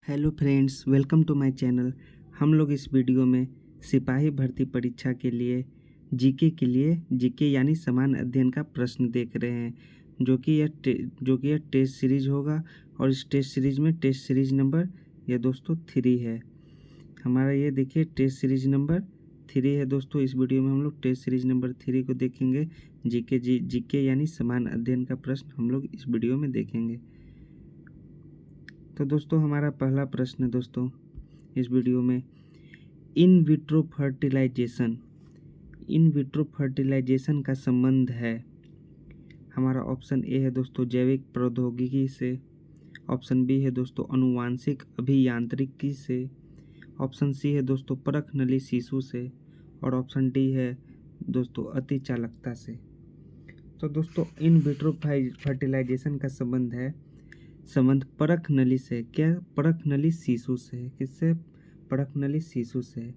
Hello friends, welcome to my channel. हम लोग इस वीडियो में सिपाही भर्ती परीक्षा के लिए जीके यानी समान अध्ययन का प्रश्न देख रहे हैं, जो कि यह टेस्ट सीरीज होगा। और इस टेस्ट सीरीज में टेस्ट सीरीज नंबर यह दोस्तों 3 है हमारा। ये देखिए टेस्ट सीरीज नंबर 3 है दोस्तों। इस वीडियो में हम लोग टेस्ट सीरीज नंबर 3 को देखेंगे। जीके यानी समान अध्ययन का प्रश्न हम लोग इस वीडियो में देखेंगे। तो दोस्तों हमारा पहला प्रश्न है दोस्तों इस वीडियो में, इन विट्रो फर्टिलाइजेशन का संबंध है। हमारा ऑप्शन ए है दोस्तों जैविक प्रौद्योगिकी से, ऑप्शन बी है दोस्तों अनुवांशिक अभियांत्रिकी से, ऑप्शन सी है दोस्तों परख नली शिशु से, और ऑप्शन डी है दोस्तों अति चालकता से। तो दोस्तों इन विट्रो फर्टिलाइजेशन का संबंध परख नली से, क्या परख नली शिशु से, किससे, परख नली शिशु से।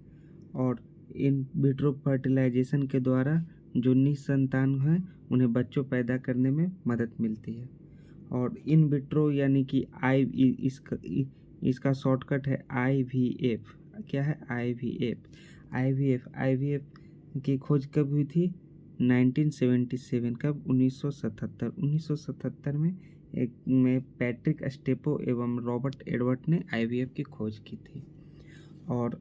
और इन विट्रो फर्टिलाइजेशन के द्वारा जो निसंतान हैं उन्हें बच्चों पैदा करने में मदद मिलती है। और इन विट्रो यानी कि इसका शॉर्टकट है IVF। क्या है IVF की खोज कब हुई थी? 1977। कब? 1977 में पैट्रिक स्टेपो एवं रॉबर्ट एडवर्ड ने IVF की खोज की थी। और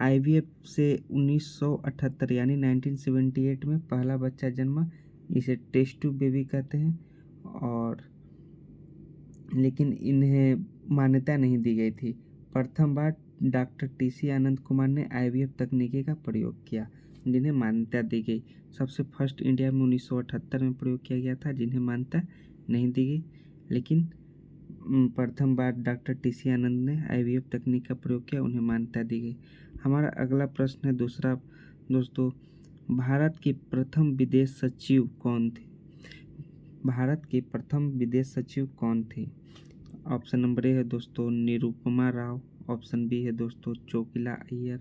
IVF से 1978 यानी 1978 में पहला बच्चा जन्मा, इसे टेस्ट ट्यूब बेबी कहते हैं। और लेकिन इन्हें मान्यता नहीं दी गई थी। प्रथम बार डॉक्टर TC आनंद कुमार ने IVF तकनीकी का प्रयोग किया, जिन्हें मान्यता दी गई। सबसे फर्स्ट इंडिया में 1978 में प्रयोग किया गया था, जिन्हें मान्यता नहीं दी गई। लेकिन प्रथम बार डॉक्टर TC आनंद ने IVF तकनीक का प्रयोग किया, उन्हें मान्यता दी गई। हमारा अगला प्रश्न है दूसरा दोस्तों, भारत की प्रथम विदेश सचिव कौन थी? भारत की प्रथम विदेश सचिव कौन थी? ऑप्शन नंबर ए है दोस्तों निरुपमा राव, ऑप्शन बी है दोस्तों चोकिला अय्यर,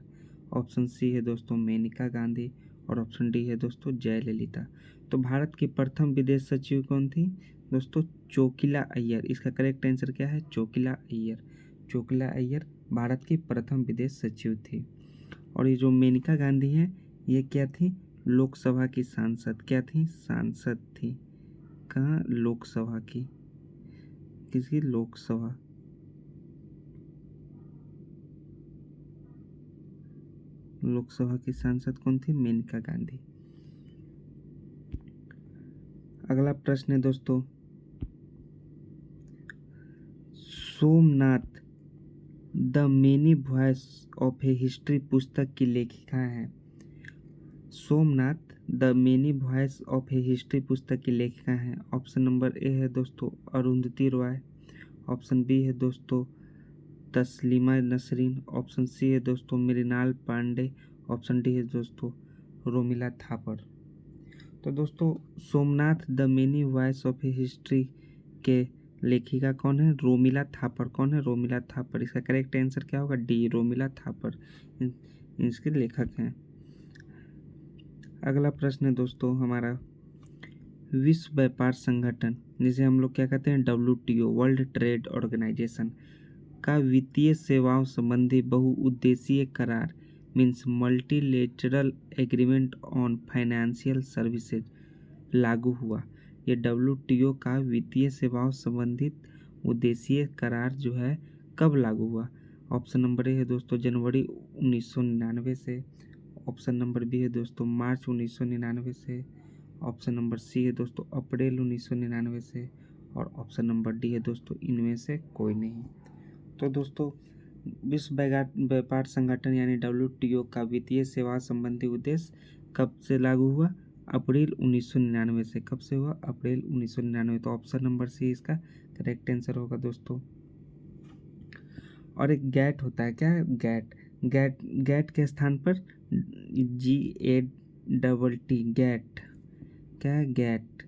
ऑप्शन सी है दोस्तों मेनका गांधी, और ऑप्शन डी है दोस्तों जयललिता। तो भारत की प्रथम विदेश सचिव कौन थी दोस्तों? चोकिला अय्यर। इसका करेक्ट आंसर क्या है? चोकिला अय्यर। चोकिला अय्यर भारत की प्रथम विदेश सचिव थी। और ये जो मेनका गांधी हैं, ये क्या थी? लोकसभा की सांसद। क्या थी? सांसद थी। कहाँ? लोकसभा की। किसकी? लोकसभा। लोकसभा की सांसद कौन थी? मेनका गांधी। अगला प्रश्न है दोस्तों, Somnath the many voice of A history पुस्तक की लेखिका हैं। Somnath the many voice of A history पुस्तक की लेखिका हैं। ऑप्शन नंबर ए है दोस्तों अरुंधति रॉय, ऑप्शन बी है दोस्तों तस्लीमा नसरीन, ऑप्शन सी है दोस्तों मृणाल पांडे, ऑप्शन डी है दोस्तों रोमिला थापर। तो दोस्तों Somnath the many voice of A history के लेखिका कौन है? रोमिला थापर। कौन है? रोमिला थापर। इसका करेक्ट आंसर क्या होगा? डी, रोमिला थापर इसके लेखक हैं। अगला प्रश्न है दोस्तों हमारा, विश्व व्यापार संगठन, जिसे हम लोग क्या कहते हैं? WTO, वर्ल्ड ट्रेड ऑर्गेनाइजेशन का वित्तीय सेवाओं संबंधी बहुउद्देशीय करार means multilateral agreement on financial services लागू हुआ। ये WTO का वित्तीय सेवाओं संबंधित उद्देशीय करार जो है कब लागू हुआ? ऑप्शन नंबर ए है दोस्तों जनवरी 1999 से, ऑप्शन नंबर बी है दोस्तों मार्च 1999 से, ऑप्शन नंबर सी है दोस्तों अप्रैल 1999 से, और ऑप्शन नंबर डी है दोस्तों इनमें से कोई नहीं। तो दोस्तों विश्व व्यापार संगठन यानी WTO का वित्तीय सेवा संबंधी उद्देश्य कब से लागू हुआ? अप्रैल 1999 से। कब से हुआ? अप्रैल 1999। तो ऑप्शन नंबर सी इसका करेक्ट आंसर होगा दोस्तों। और एक गैट होता है, क्या है? गैट के स्थान पर GATT, गैट। क्या है? गैट।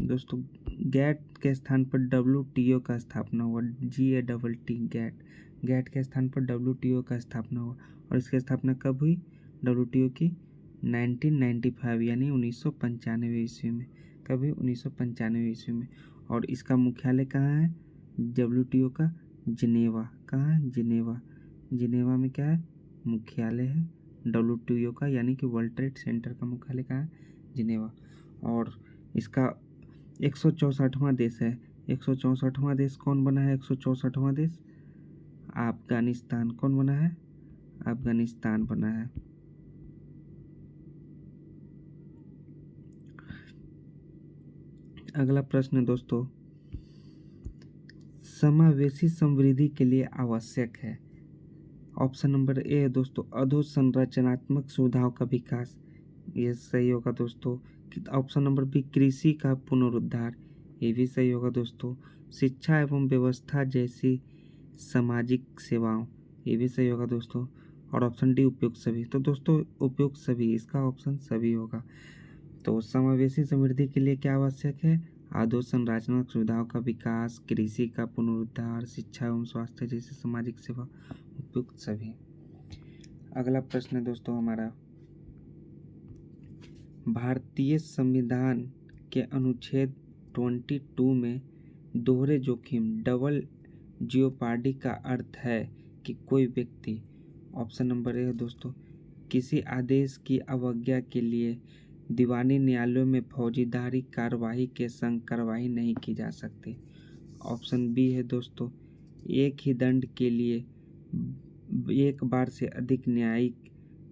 दोस्तों गैट के स्थान पर WTO का स्थापना हुआ, GATT, गैट के स्थान पर WTO का स्थापना हुआ। और इसकी स्थापना कब हुई WTO की? 1995 यानी 1995 ईस्वी में। कब हुई? 1995 ईस्वी में। और इसका मुख्यालय कहाँ है WTO का? जिनेवा। कहाँ है? जिनेवा। जिनेवा में क्या है? मुख्यालय है WTO का, यानी कि वर्ल्ड ट्रेड सेंटर का मुख्यालय कहाँ है? जिनेवा। और इसका 164वां देश है। 164वां देश कौन बना है? 164वां देश अफगानिस्तान। कौन बना है? अफगानिस्तान बना है। अगला प्रश्न दोस्तों, समावेशी समृद्धि के लिए आवश्यक है। ऑप्शन नंबर ए है दोस्तों अधोसंरचनात्मक सुविधाओं का विकास, ये सही होगा दोस्तों। ऑप्शन नंबर बी कृषि का पुनरुद्धार, ये भी सही होगा दोस्तों। शिक्षा एवं व्यवस्था जैसी सामाजिक सेवाओं, ये भी सही होगा दोस्तों। और ऑप्शन डी उपयुक्त सभी। तो दोस्तों उपयुक्त सभी, इसका ऑप्शन सभी होगा। तो समावेशी समृद्धि के लिए क्या आवश्यक है? अधोसंरचनात्मक सुविधाओं का विकास, कृषि का पुनरुद्धार, शिक्षा एवं स्वास्थ्य जैसी सामाजिक सेवा, उपयुक्त सभी। अगला प्रश्न है दोस्तों हमारा, भारतीय संविधान के अनुच्छेद 22 में दोहरे जोखिम डबल जियोपार्डी का अर्थ है कि कोई व्यक्ति, ऑप्शन नंबर ए है दोस्तों किसी आदेश की अवज्ञा के लिए दीवानी न्यायालयों में फौजदारी कार्यवाही के संग कार्रवाई नहीं की जा सकती। ऑप्शन बी है दोस्तों एक ही दंड के लिए एक बार से अधिक न्यायिक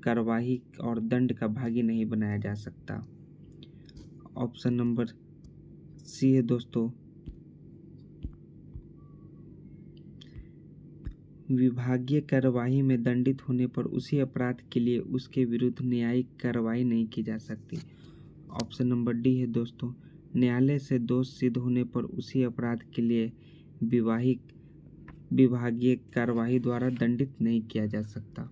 कार्यवाही और दंड का भागी नहीं बनाया जा सकता। ऑप्शन नंबर सी है दोस्तों विभागीय कार्यवाही में दंडित होने पर उसी अपराध के लिए उसके विरुद्ध न्यायिक कार्रवाई नहीं की जा सकती। ऑप्शन नंबर डी है दोस्तों न्यायालय से दोष सिद्ध होने पर उसी अपराध के लिए विभागीय कार्यवाही द्वारा दंडित नहीं किया जा सकता।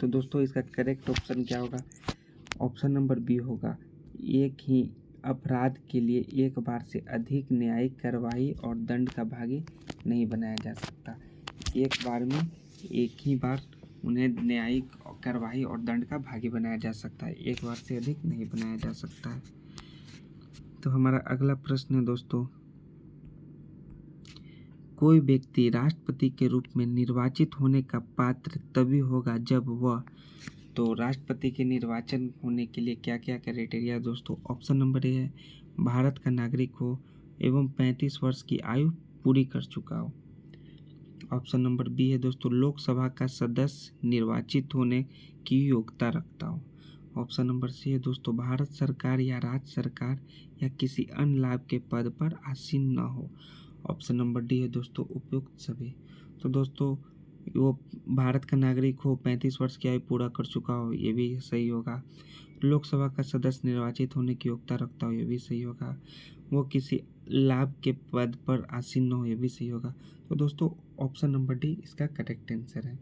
तो दोस्तों इसका करेक्ट ऑप्शन क्या होगा? ऑप्शन नंबर बी होगा, एक ही अपराध के लिए एक बार से अधिक न्यायिक कार्यवाही और दंड का भागी नहीं बनाया जा सकता। एक बार में एक ही बार उन्हें न्यायिक कार्यवाही और दंड का भागी बनाया जा सकता है, एक बार से अधिक नहीं बनाया जा सकता है। तो हमारा अगला प्रश्न है दोस्तों, कोई व्यक्ति राष्ट्रपति के रूप में निर्वाचित होने का पात्र तभी होगा जब वह, तो राष्ट्रपति के निर्वाचन होने के लिए क्या क्या क्राइटेरिया दोस्तों? ऑप्शन नंबर ए है भारत का नागरिक हो एवं 35 वर्ष की आयु पूरी कर चुका हो। ऑप्शन नंबर बी है दोस्तों लोकसभा का सदस्य निर्वाचित होने की योग्यता रखता हो। ऑप्शन नंबर सी है दोस्तों भारत सरकार या राज्य सरकार या किसी अन्य लाभ के पद पर आसीन न हो। ऑप्शन नंबर डी है दोस्तों उपयुक्त सभी। तो दोस्तों वो भारत का नागरिक हो, 35 वर्ष की आयु पूरा कर चुका हो, ये भी सही होगा। लोकसभा का सदस्य निर्वाचित होने की योग्यता रखता हो, ये भी सही होगा। वो किसी लाभ के पद पर आसीन न हो, ये भी सही होगा। तो दोस्तों ऑप्शन नंबर डी इसका करेक्ट आंसर है।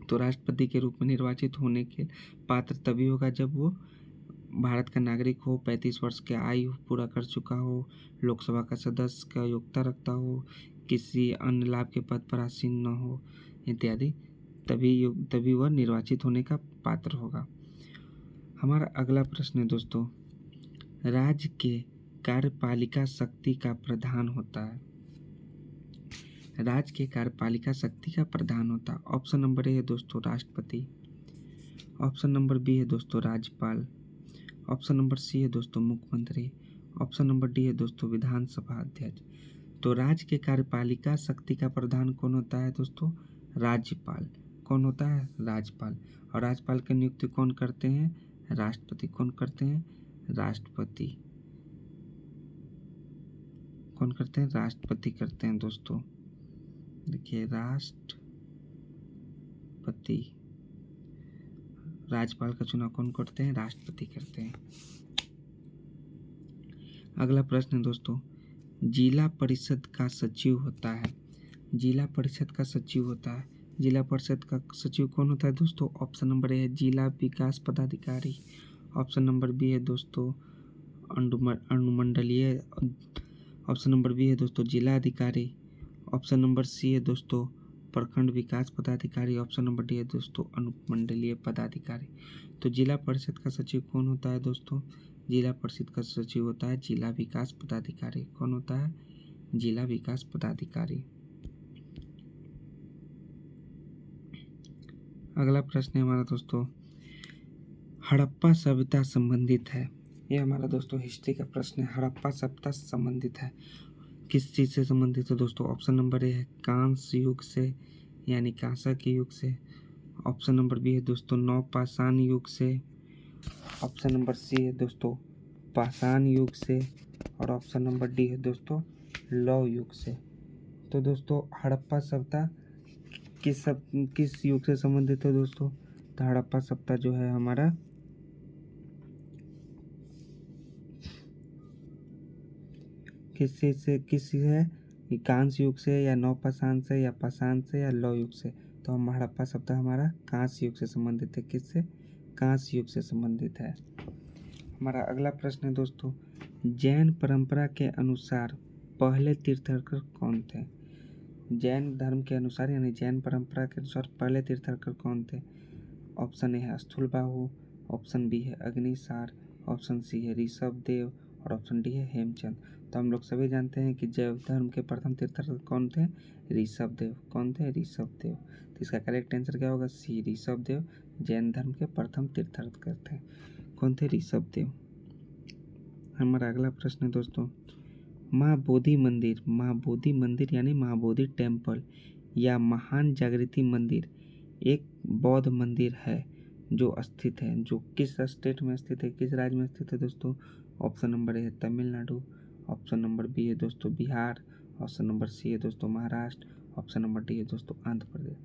तो राष्ट्रपति के रूप में निर्वाचित होने के पात्र तभी होगा जब वो भारत का नागरिक हो, 35 वर्ष की आयु पूरा कर चुका हो, लोकसभा का सदस्य का योग्यता रखता हो, किसी अन्य लाभ के पद पर आसीन न हो इत्यादि, तभी वह निर्वाचित होने का पात्र होगा। हमारा अगला प्रश्न है दोस्तों, राज्य के कार्यपालिका शक्ति का प्रधान होता है। राज्य के कार्यपालिका शक्ति का प्रधान होता है। ऑप्शन नंबर ए है दोस्तों राष्ट्रपति। ऑप्शन नंबर बी है दोस्तों राज्यपाल। ऑप्शन नंबर सी है दोस्तों मुख्यमंत्री। ऑप्शन नंबर डी है दोस्तों विधानसभा अध्यक्ष। तो राज्य के कार्यपालिका शक्ति का प्रधान कौन होता है दोस्तों? राज्यपाल। कौन होता है? राज्यपाल। और राज्यपाल की नियुक्ति कौन करते हैं? राष्ट्रपति। कौन करते हैं? राष्ट्रपति। कौन करते हैं? राष्ट्रपति करते हैं दोस्तों। देखिए राष्ट्रपति, राज्यपाल का चुनाव कौन करते हैं? राष्ट्रपति करते हैं। अगला प्रश्न है दोस्तों, जिला परिषद का सचिव होता है। जिला परिषद का सचिव होता है। जिला परिषद का सचिव कौन होता है दोस्तों? ऑप्शन नंबर ए है जिला विकास पदाधिकारी। ऑप्शन नंबर बी है दोस्तों अनुमंडलीय। ऑप्शन नंबर बी है दोस्तों जिला अधिकारी। ऑप्शन नंबर सी है दोस्तों प्रखंड विकास पदाधिकारी। ऑप्शन नंबर डी है दोस्तों अनुमंडलीय पदाधिकारी। तो जिला परिषद का सचिव कौन होता है दोस्तों? जिला परिषद का सचिव होता है जिला विकास पदाधिकारी। कौन होता है? जिला विकास पदाधिकारी। अगला प्रश्न है हमारा दोस्तों, हड़प्पा सभ्यता संबंधित है। ये हमारा दोस्तों हिस्ट्री का प्रश्न है। हड़प्पा सभ्यता संबंधित है, किस चीज़ से संबंधित है दोस्तों? ऑप्शन नंबर ए है कांस्य युग से, यानी कांसा के युग से। ऑप्शन नंबर बी है दोस्तों नवपाषाण युग से। ऑप्शन नंबर सी है दोस्तों पाषाण युग से। और ऑप्शन नंबर डी है दोस्तों लौह युग से। तो दोस्तों हड़प्पा सभ्यता किस युग से संबंधित है दोस्तों? तो हड़प्पा सभ्यता जो है हमारा किस है, कांस्य युग से या नवपाषाण से या पाषाण से या लौह युग से? तो हम हड़प्पा सभ्यता हमारा कांस्य युग से संबंधित है। किससे? कांस्य युग से संबंधित है। हमारा अगला प्रश्न है दोस्तों, जैन परंपरा के अनुसार पहले तीर्थंकर कौन थे? जैन धर्म के अनुसार यानी जैन परंपरा के अनुसार पहले तीर्थंकर कौन थे? ऑप्शन ए है स्थूलबाहु, ऑप्शन बी है अग्निसार, ऑप्शन सी है ऋषभदेव और ऑप्शन डी है हेमचंद। तो हम लोग सभी जानते हैं कि जैन धर्म के प्रथम तीर्थंकर कौन थे? ऋषभदेव। कौन थे? ऋषभदेव। तो इसका करेक्ट आंसर क्या होगा? सी, ऋषभदेव जैन धर्म के प्रथम तीर्थंकर थे। कौन थे? ऋषभदेव। हमारा अगला प्रश्न है दोस्तों, महाबोधि मंदिर यानी महाबोधि टेम्पल या महान जागृति मंदिर एक बौद्ध मंदिर है जो स्थित है, जो किस स्टेट में स्थित है, किस राज्य में स्थित है दोस्तों? ऑप्शन नंबर ए है तमिलनाडु, ऑप्शन नंबर बी है दोस्तों बिहार, ऑप्शन नंबर सी है दोस्तों महाराष्ट्र, ऑप्शन नंबर डी है दोस्तों आंध्र प्रदेश।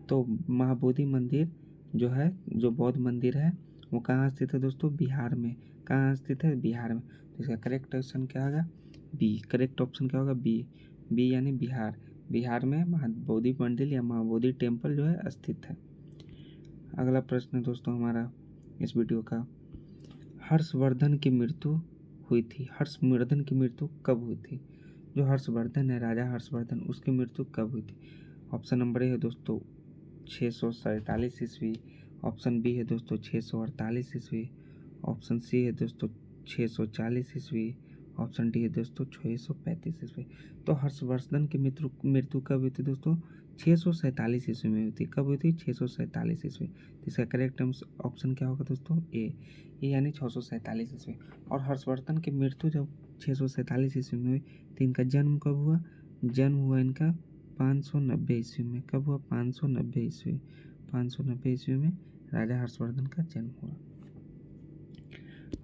तो महाबोधि मंदिर जो है, जो बौद्ध मंदिर है, वो कहाँ स्थित है दोस्तों? बिहार में। कहाँ स्थित है? बिहार में। तो इसका करेक्ट ऑप्शन क्या होगा? बी। करेक्ट ऑप्शन क्या होगा? बी। बी यानी बिहार। बिहार में महाबोधि मंदिर या महाबोधि टेम्पल जो है स्थित है। अगला प्रश्न है दोस्तों हमारा इस वीडियो का, हर्षवर्धन की मृत्यु हुई थी। हर्षवर्धन की मृत्यु कब हुई थी? जो हर्षवर्धन है, राजा हर्षवर्धन, उसकी मृत्यु कब हुई थी? ऑप्शन नंबर ए है दोस्तों 647 ईस्वी, ऑप्शन बी है दोस्तों 648 ईस्वी, ऑप्शन सी है दोस्तों 640 ईस्वी, ऑप्शन डी है दोस्तों 635 ईस्वी। तो हर्षवर्धन की मृत्यु कब हुई थी दोस्तों? 647 ईस्वी में हुई थी। कब हुई थी? 647 ईस्वी। तो इसका करेक्ट ऑप्शन क्या होगा दोस्तों? ए यानी 647 ईस्वी। और हर्षवर्धन की मृत्यु जब 647 ईस्वी में हुई, तो इनका जन्म कब हुआ? जन्म हुआ इनका 590 ईस्वी में। कब हुआ? 590 ईस्वी। 590 ईस्वी में राजा हर्षवर्धन का जन्म हुआ।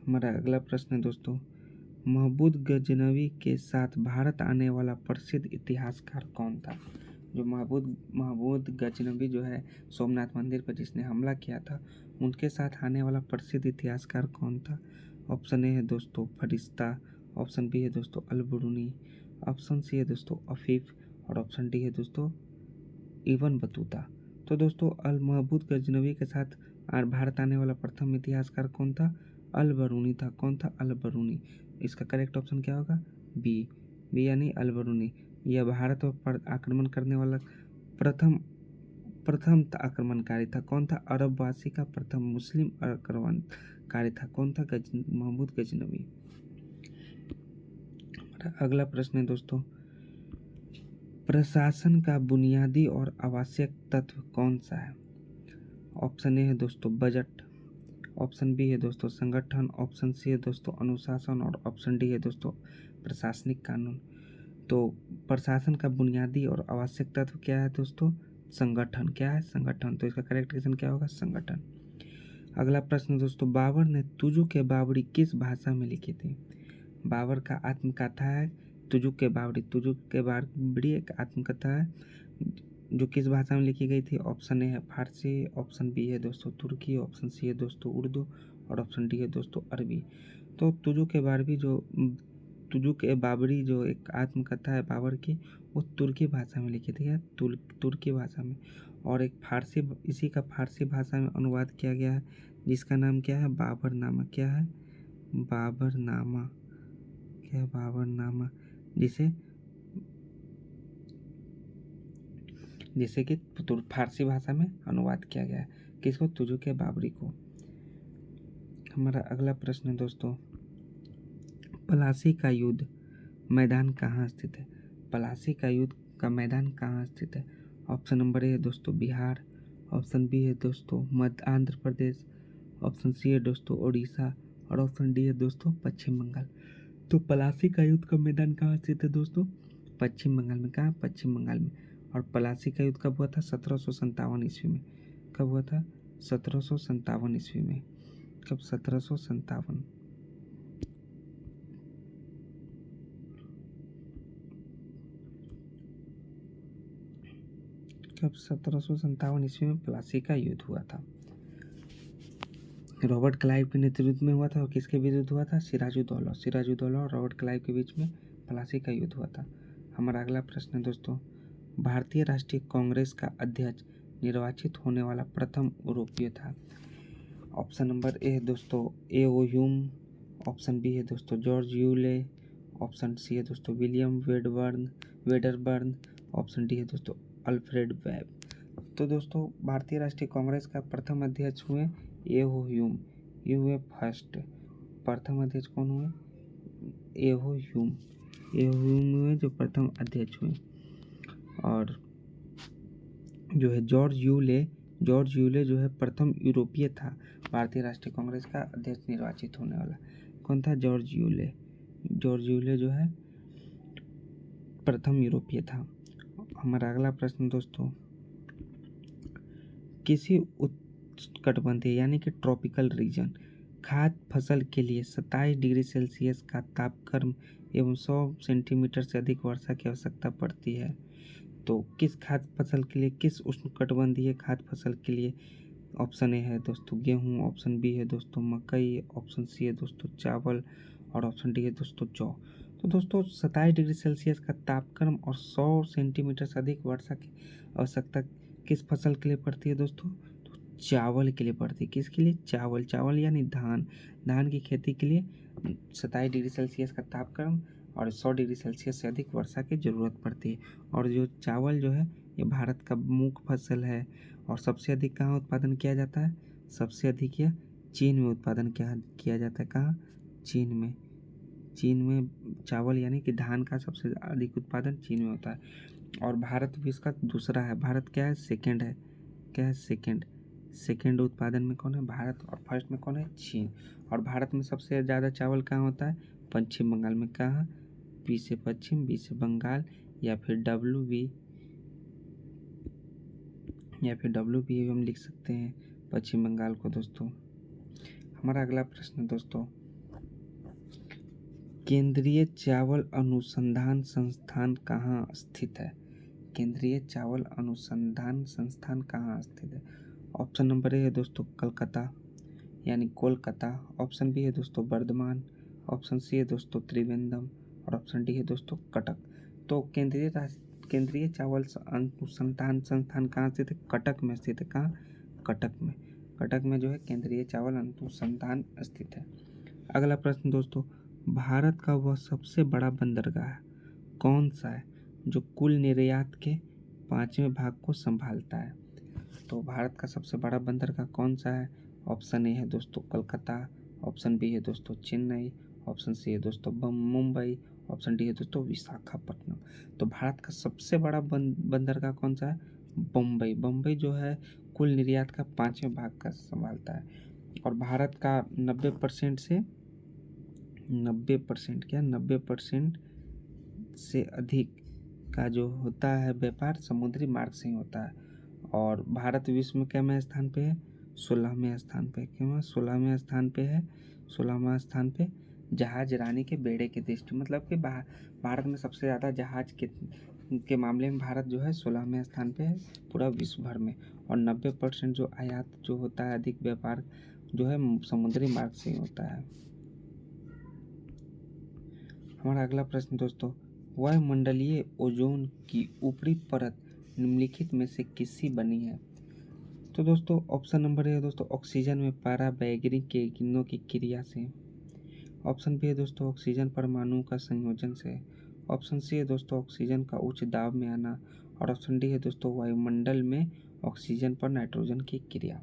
हमारा अगला प्रश्न है दोस्तों, महमूद गजनवी के साथ भारत आने वाला प्रसिद्ध इतिहासकार कौन था? जो महमूद गजनवी जो है सोमनाथ मंदिर पर जिसने हमला किया था, उनके साथ आने वाला प्रसिद्ध इतिहासकार कौन था? ऑप्शन ए है दोस्तों फरिश्ता, ऑप्शन बी है दोस्तों अल-बरूनी, ऑप्शन सी है दोस्तों अफीफ और ऑप्शन डी है दोस्तों इब्न बतूता। तो दोस्तों महमूद गजनवी के साथ भारत आने वाला प्रथम इतिहासकार कौन था? अल-बरूनी था। कौन था? अल-बरूनी। इसका करेक्ट ऑप्शन क्या होगा? बी। बी यानी अल-बरूनी। यह भारत पर आक्रमण करने वाला प्रथम आक्रमणकारी था। कौन था? अरबवासी का प्रथम मुस्लिम आक्रमणकारी था। कौन था? महमूद गजनवी। अगला प्रश्न है दोस्तों, प्रशासन का बुनियादी और आवश्यक तत्व कौन सा है? ऑप्शन ए है दोस्तों बजट, ऑप्शन बी है दोस्तों संगठन, ऑप्शन सी है दोस्तों अनुशासन और ऑप्शन डी है दोस्तों प्रशासनिक कानून। तो प्रशासन का बुनियादी और आवश्यक तत्व क्या है दोस्तों? संगठन। क्या है? संगठन। तो इसका करेक्ट ऑप्शन क्या होगा? संगठन। अगला प्रश्न दोस्तों, बाबर ने तुजुक के बावड़ी किस भाषा में लिखी थी? बाबर का आत्मकथा है तुजुक के बावड़ी। तुजुक के बावड़ी एक आत्मकथा है जो किस भाषा में लिखी गई थी? ऑप्शन ए है फारसी, ऑप्शन बी है दोस्तों तुर्की, ऑप्शन सी है दोस्तों उर्दू और ऑप्शन डी है दोस्तों अरबी। तो तुजुक के बाबरी जो एक आत्मकथा है बाबर की, वो तुर्की भाषा में लिखी थी है, तुर्की भाषा में। और एक फारसी, इसी का फारसी भाषा में अनुवाद किया गया है जिसका नाम क्या है? बाबरनामा। क्या है? बाबरनामा। क्या है? बाबरनामा। जिसे कि फारसी भाषा में अनुवाद किया गया है। किसको? तुजुक के बाबरी को। हमारा अगला प्रश्न है दोस्तों, प्लासी का युद्ध मैदान कहाँ स्थित है? प्लासी का युद्ध का मैदान कहाँ स्थित है? ऑप्शन नंबर ए है दोस्तों बिहार, ऑप्शन बी है दोस्तों मध्य आंध्र प्रदेश, ऑप्शन सी है दोस्तों उड़ीसा और ऑप्शन डी है दोस्तों पश्चिम बंगाल। तो प्लासी का युद्ध का मैदान कहाँ स्थित है दोस्तों? पश्चिम बंगाल में। कहाँ? पश्चिम बंगाल में। और प्लासी का युद्ध कब हुआ था? 1757 ईस्वी में। कब हुआ था? 1757 ईस्वी में। कब? 1757। कब? 1757 ईस्वी में प्लासी का युद्ध हुआ था। रॉबर्ट क्लाइव के नेतृत्व में हुआ था और किसके विरुद्ध हुआ था? सिराजुद्दौला और रॉबर्ट क्लाइव के बीच में प्लासी का युद्ध हुआ था। हमारा अगला प्रश्न है दोस्तों, भारतीय राष्ट्रीय कांग्रेस का अध्यक्ष निर्वाचित होने वाला प्रथम यूरोपीय था। ऑप्शन नंबर ए है दोस्तों ए.ओ. ह्यूम, ऑप्शन बी है दोस्तों जॉर्ज यूले, ऑप्शन सी है दोस्तों विलियम वेडरबर्न, ऑप्शन डी है दोस्तों अल्फ्रेड वेब। तो दोस्तों भारतीय राष्ट्रीय कांग्रेस का प्रथम अध्यक्ष हुए ए.ओ. ह्यूम, ये हुए फर्स्ट। प्रथम अध्यक्ष कौन हुए? ए.ओ. ह्यूम हुए जो प्रथम अध्यक्ष हुए। और जो है जॉर्ज यूले जो है प्रथम यूरोपीय था भारतीय राष्ट्रीय कांग्रेस का अध्यक्ष निर्वाचित होने वाला। कौन था? जॉर्ज यूले जो है प्रथम यूरोपीय था। हमारा अगला प्रश्न दोस्तों, किसी उष्णकटिबंधीय यानी कि ट्रॉपिकल रीजन खाद्य फसल के लिए 27 डिग्री सेल्सियस का तापक्रम एवं 100 सेंटीमीटर से अधिक वर्षा की आवश्यकता पड़ती है। तो किस खाद्य फसल के लिए, किस उष्णकटिबंधीय खाद्य फसल के लिए? ऑप्शन ए है दोस्तों गेहूँ, ऑप्शन बी है दोस्तों मकई, ऑप्शन सी है दोस्तों चावल और ऑप्शन डी है दोस्तों जौ। तो दोस्तों 27 डिग्री सेल्सियस का तापक्रम और 100 सेंटीमीटर से अधिक वर्षा की आवश्यकता किस फसल के लिए पड़ती है दोस्तों? तो चावल के लिए पड़ती है। किसके लिए? चावल यानी धान की खेती के लिए 27 डिग्री सेल्सियस का तापक्रम और 100 डिग्री सेल्सियस से अधिक वर्षा की ज़रूरत पड़ती है। और जो चावल जो है ये भारत का मुख्य फसल है और सबसे अधिक कहाँ उत्पादन किया जाता है? सबसे अधिक यह चीन में उत्पादन किया जाता है। कहाँ? चीन में चावल यानी कि धान का सबसे अधिक उत्पादन चीन में होता है। और भारत विश्व का दूसरा है। भारत क्या है? सेकंड है। क्या है? सेकंड उत्पादन में कौन है? भारत। और फर्स्ट में कौन है? चीन। और भारत में सबसे ज़्यादा चावल कहाँ होता है? पश्चिम बंगाल में। कहाँ? पी से पश्चिम, बी से बंगाल या फिर डब्ल्यू बी हम लिख सकते हैं पश्चिम बंगाल को दोस्तों। हमारा अगला प्रश्न दोस्तों, केंद्रीय चावल अनुसंधान संस्थान कहाँ स्थित है? केंद्रीय चावल अनुसंधान संस्थान कहाँ स्थित है? ऑप्शन नंबर ए है दोस्तों कलकत्ता यानी कोलकाता, ऑप्शन बी है दोस्तों बर्धमान, ऑप्शन सी है दोस्तों त्रिवेंद्रम और ऑप्शन डी है दोस्तों कटक। तो केंद्रीय चावल अनुसंधान संस्थान कहाँ स्थित है? कटक में स्थित है। कहाँ? कटक में जो है केंद्रीय चावल अनुसंधान स्थित है। अगला प्रश्न दोस्तों, भारत का वह सबसे बड़ा बंदरगाह कौन सा है जो कुल निर्यात के 5वें भाग को संभालता है? तो भारत का सबसे बड़ा बंदरगाह कौन सा है? ऑप्शन ए है दोस्तों कलकत्ता, ऑप्शन बी है दोस्तों चेन्नई, ऑप्शन सी है दोस्तों मुंबई, ऑप्शन डी है दोस्तों विशाखापट्टनम। तो भारत का सबसे बड़ा बंदरगाह कौन सा है? बम्बई जो है कुल निर्यात का 5वें भाग का संभालता है। और भारत का 90% से अधिक का जो होता है व्यापार समुद्री मार्ग से ही होता है। और भारत विश्व में कितवें स्थान पे है? 16वें स्थान पे। क्यों? 16वें स्थान पे है। 16वां स्थान पे जहाज रानी के बेड़े की दृष्टि, मतलब कि भारत में सबसे ज़्यादा जहाज के मामले में भारत जो है 16वें स्थान पे है पूरा विश्व भर में। और 90% जो आयात जो होता है अधिक व्यापार जो है समुद्री मार्ग से ही होता है। हमारा अगला प्रश्न दोस्तों, वायुमंडलीय ओजोन की ऊपरी परत निम्नलिखित में से किससे बनी है? तो दोस्तों ऑप्शन नंबर ए है दोस्तों ऑक्सीजन में पराबैंगनी के किरणों की क्रिया से, ऑप्शन बी है दोस्तों ऑक्सीजन परमाणु का संयोजन से, ऑप्शन सी है दोस्तों ऑक्सीजन का उच्च दाब में आना और ऑप्शन डी है दोस्तों वायुमंडल में ऑक्सीजन पर नाइट्रोजन की क्रिया।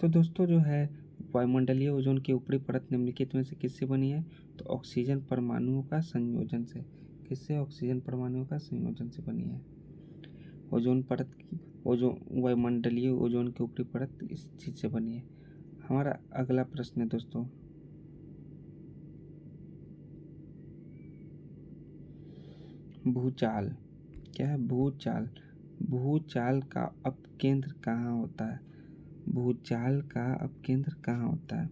तो दोस्तों जो है वायुमंडलीय ओजोन की ऊपरी परत निम्नलिखित में से किससे बनी है? तो ऑक्सीजन परमाणुओं का संयोजन से। किससे? ऑक्सीजन परमाणुओं का संयोजन से बनी है। ओजोन परत ओजोन वायुमंडलीय ओजोन की ऊपरी परत इस चीज से बनी है। हमारा अगला प्रश्न है दोस्तों, भूचाल। क्या है? भूचाल। भूचाल का अपकेंद्र कहाँ होता है? भूचाल का अपकेंद्र कहाँ होता है?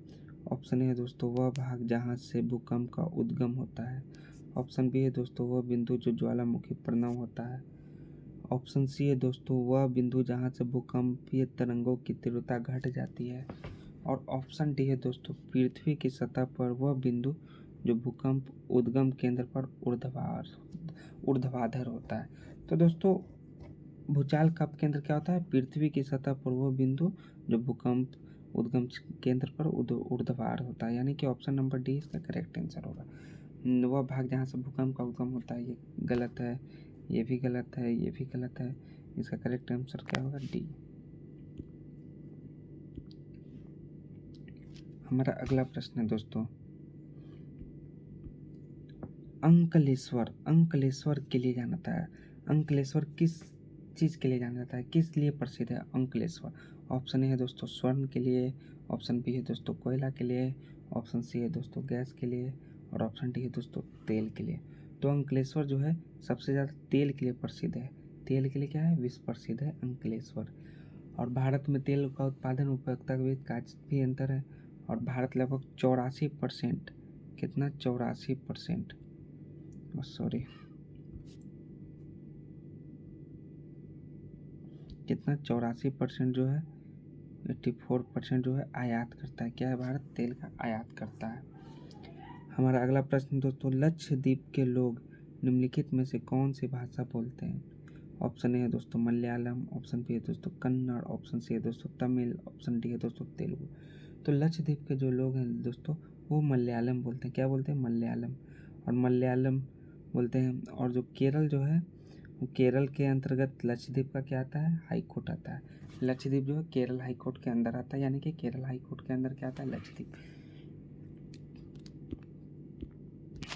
ऑप्शन ए है दोस्तों वह भाग जहाँ से भूकंप का उद्गम होता है। ऑप्शन बी है दोस्तों वह बिंदु जो ज्वालामुखी प्रणव होता है। ऑप्शन सी है दोस्तों वह बिंदु जहाँ से भूकंपीय तरंगों की तीव्रता घट जाती है। और ऑप्शन डी है दोस्तों पृथ्वी की सतह पर वह बिंदु जो भूकंप उद्गम केंद्र पर ऊर्ध्वाधर होता है। तो दोस्तों भूचाल का केंद्र क्या होता है? पृथ्वी की सतह पर वह बिंदु जो भूकंप उद्गम केंद्र पर ऊर्ध्वाधर होता है, यानी कि ऑप्शन नंबर डी इसका करेक्ट आंसर होगा। वह भाग जहाँ से भूकंप का उद्गम होता है, ये गलत है, ये भी गलत है, ये भी गलत है। इसका करेक्ट आंसर क्या होगा? डी। हमारा अगला प्रश्न है दोस्तों, अंकलेश्वर। अंकलेश्वर के लिए जाना जाता है। अंकलेश्वर किस चीज़ के लिए जाना जाता है? किस लिए प्रसिद्ध है अंकलेश्वर? ऑप्शन ए है दोस्तों स्वर्ण के लिए। ऑप्शन बी है दोस्तों कोयला के लिए। ऑप्शन सी है दोस्तों गैस के लिए। और ऑप्शन डी है दोस्तों तेल के लिए। तो अंकलेश्वर जो है सबसे ज़्यादा तेल के लिए प्रसिद्ध है। तेल के लिए क्या है? विश्व प्रसिद्ध है अंकलेश्वर। और भारत में तेल का उत्पादन उपयोगिता के बीच काफी अंतर है। और भारत लगभग 84%, कितना? 84%, सॉरी कितना? 84% जो है, 84% जो है आयात करता है। क्या है? भारत तेल का आयात करता है। हमारा अगला प्रश्न दोस्तों, लक्षद्वीप के लोग निम्नलिखित में से कौन सी भाषा बोलते हैं? ऑप्शन ए है दोस्तों मलयालम। ऑप्शन बी है दोस्तों कन्नड़। ऑप्शन सी है दोस्तों तमिल। ऑप्शन डी है दोस्तों तेलुगु। तो लक्षद्वीप के जो लोग हैं दोस्तों वो मलयालम बोलते हैं। क्या बोलते हैं? मलयालम। और मलयालम बोलते हैं। और जो केरल जो है, केरल के अंतर्गत लक्षद्वीप का क्या आता है? हाई कोर्ट आता है। लक्षद्वीप जो है केरल हाई कोर्ट के अंदर आता है, यानी कि केरल हाई कोर्ट के अंदर क्या आता है? लक्षद्वीप।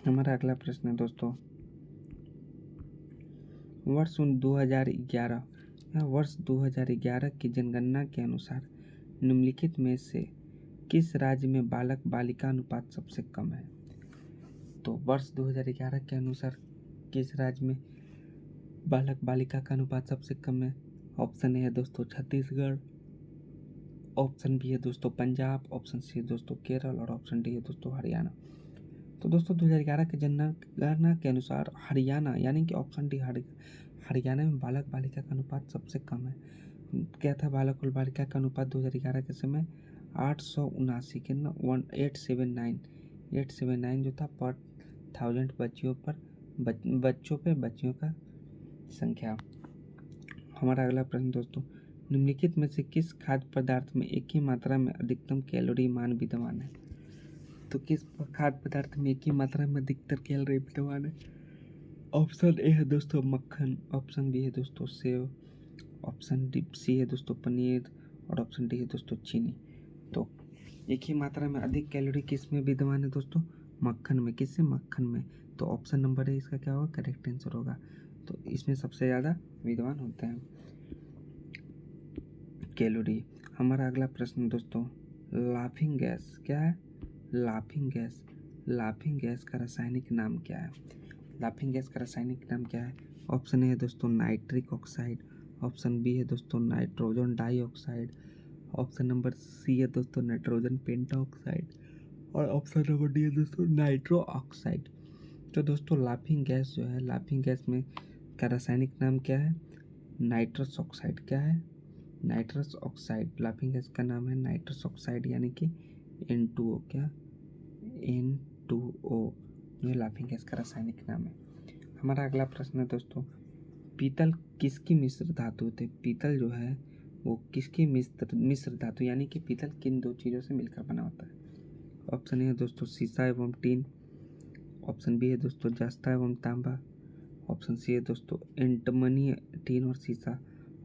हमारा अगला प्रश्न है दोस्तों, वर्ष 2011 या वर्ष 2011 की जनगणना के अनुसार निम्नलिखित में से किस राज्य में बालक बालिका अनुपात सबसे कम है? तो वर्ष 2011 के अनुसार किस राज्य में बालक बालिका का अनुपात सबसे कम है? ऑप्शन ए है दोस्तों छत्तीसगढ़। ऑप्शन बी है दोस्तों पंजाब। ऑप्शन सी है दोस्तों केरल। और ऑप्शन डी है दोस्तों हरियाणा। तो दोस्तों 2011 के जनगणना के अनुसार हरियाणा, यानी कि ऑप्शन डी हरियाणा में बालक बालिका का अनुपात सबसे कम है। क्या था? बालक और बालिका का अनुपात 2011 के समय 879 के ना 879 जो था पर 1000 बच्चियों पर बच्चियों का संख्या। हमारा अगला प्रश्न दोस्तों, निम्नलिखित में से किस खाद्य पदार्थ में एक ही मात्रा में अधिकतम कैलोरी मान विद्यमान है? तो किस खाद्य पदार्थ में एक ही मात्रा में अधिकतर कैलोरी विद्यमान है? ऑप्शन ए है दोस्तों मक्खन। ऑप्शन बी है दोस्तों सेव। ऑप्शन डी सी है दोस्तों पनीर। और ऑप्शन डी है दोस्तों चीनी। तो एक ही मात्रा में अधिक कैलोरी किस में विद्यमान है दोस्तों? मक्खन में। किससे? मक्खन में। तो ऑप्शन नंबर ए इसका क्या होगा? करेक्ट आंसर होगा। तो इसमें सबसे ज़्यादा विद्यमान होते हैं कैलोरी। हमारा अगला प्रश्न दोस्तों, लाफिंग गैस। क्या है? Laughing gas. लाफिंग गैस का रासायनिक नाम क्या है? लाफिंग गैस का रासायनिक नाम क्या है? ऑप्शन ए है दोस्तों नाइट्रिक ऑक्साइड। ऑप्शन बी है दोस्तों nitrogen dioxide. Option number C है दोस्तों नाइट्रोजन पेंटाऑक्साइड। और ऑप्शन नंबर डी है दोस्तों नाइट्रो ऑक्साइड। तो दोस्तों लाफिंग गैस जो है, लाफिंग गैस में का रासायनिक नाम क्या है? Nitrous oxide. क्या है? Nitrous oxide. लाफिंग गैस का नाम है नाइट्रस ऑक्साइड, यानी कि N2O। क्या? N2O जो है लाफिंग गैस का रासायनिक नाम है। हमारा अगला प्रश्न है दोस्तों, पीतल किसकी मिश्र धातु थे? पीतल जो है वो किसकी मिश्र धातु, यानी कि पीतल किन दो चीज़ों से मिलकर बना होता है? ऑप्शन ए है दोस्तों सीसा एवं टीन। ऑप्शन बी है दोस्तों जस्ता एवं तांबा। ऑप्शन सी है दोस्तों एंटमनी टीन और सीसा।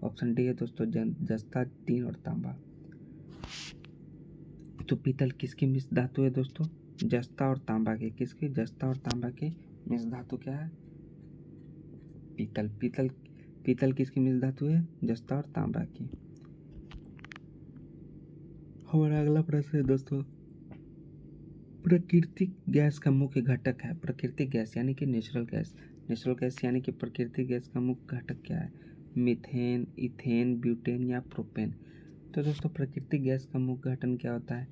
ऑप्शन डी है दोस्तों जस्ता टीन और तांबा। तो पीतल किसकी मिश्र धातु है दोस्तों? जस्ता और तांबा के। किसकी? जस्ता और तांबा के मिश्र धातु क्या है? पीतल। पीतल पीतल किसकी मिश्र धातु है? जस्ता और तांबा की। हमारा अगला प्रश्न है दोस्तों, प्राकृतिक गैस का मुख्य घटक है। प्राकृतिक गैस यानी कि नेचुरल गैस। नेचुरल गैस यानी कि प्राकृतिक गैस का मुख्य घटक क्या है? मीथेन, इथेन, ब्यूटेन या प्रोपेन। तो दोस्तों प्राकृतिक गैस का मुख्य घटक क्या होता है?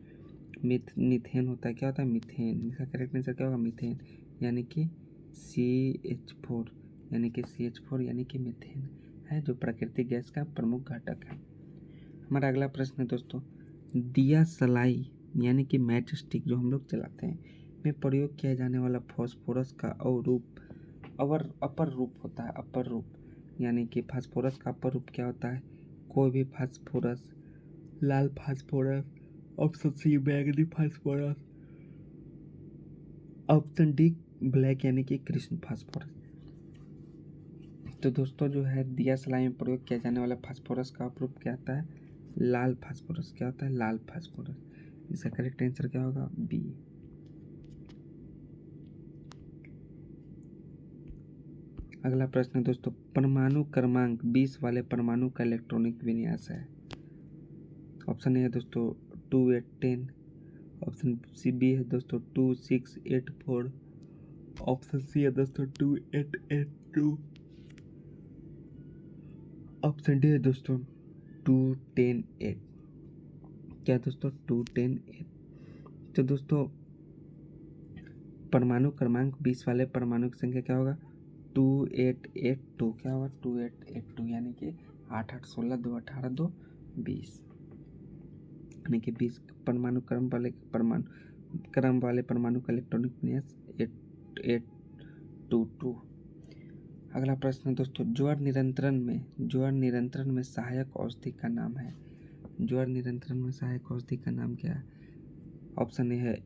मीथेन होता है। क्या होता है? मीथेन। इसका करेक्ट आंसर क्या होगा? मीथेन यानी कि CH4 यानी कि CH4 यानी कि मीथेन है जो प्राकृतिक गैस का प्रमुख घटक है। हमारा अगला प्रश्न है दोस्तों, दिया सलाई यानी कि मैच स्टिक जो हम लोग चलाते हैं में प्रयोग किया जाने वाला फास्फोरस का अपर रूप होता है। अपर रूप यानी कि फास्फोरस का अपर रूप क्या होता है? कोई भी फास्फोरस, लाल फास्फोरस, ऑप्शन सी बैंगनी फास्फोरस, ऑप्शन डी ब्लैक यानी कि कृष्ण फास्फोरस। तो दोस्तों जो है दिया सलाई में प्रयोग किया जाने वाला फास्फोरस का अपरूप क्या आता है? लाल फास्फोरस। क्या होता है? लाल फास्फोरस। इसका करेक्ट आंसर क्या होगा? बी। अगला प्रश्न है दोस्तों, परमाणु क्रमांक 20 वाले परमाणु का इलेक्ट्रॉनिक विन्यास है। ऑप्शन ए है दोस्तों 2 8 10, ऑप्शन सी बी है दोस्तों 2 6 8 4, ऑप्शन सी है दोस्तों 2 8 8 2, ऑप्शन डी है दोस्तों 2 10 8। क्या है दोस्तों? 2 10 8। तो दोस्तों परमाणु क्रमांक 20 वाले परमाणु की संख्या क्या होगा? 2882। क्या होगा? 2882 यानी कि 8 8 16 2 18 2 20 यानी कि 20 परमाणु क्रम वाले परमाणु का इलेक्ट्रॉनिक विन्यास 8822। अगला प्रश्न है दोस्तों, ज्वर नियंत्रण में सहायक औषधि का नाम है। ज्वर नियंत्रण में सहायक औषधि का नाम क्या है? ऑप्शन ए है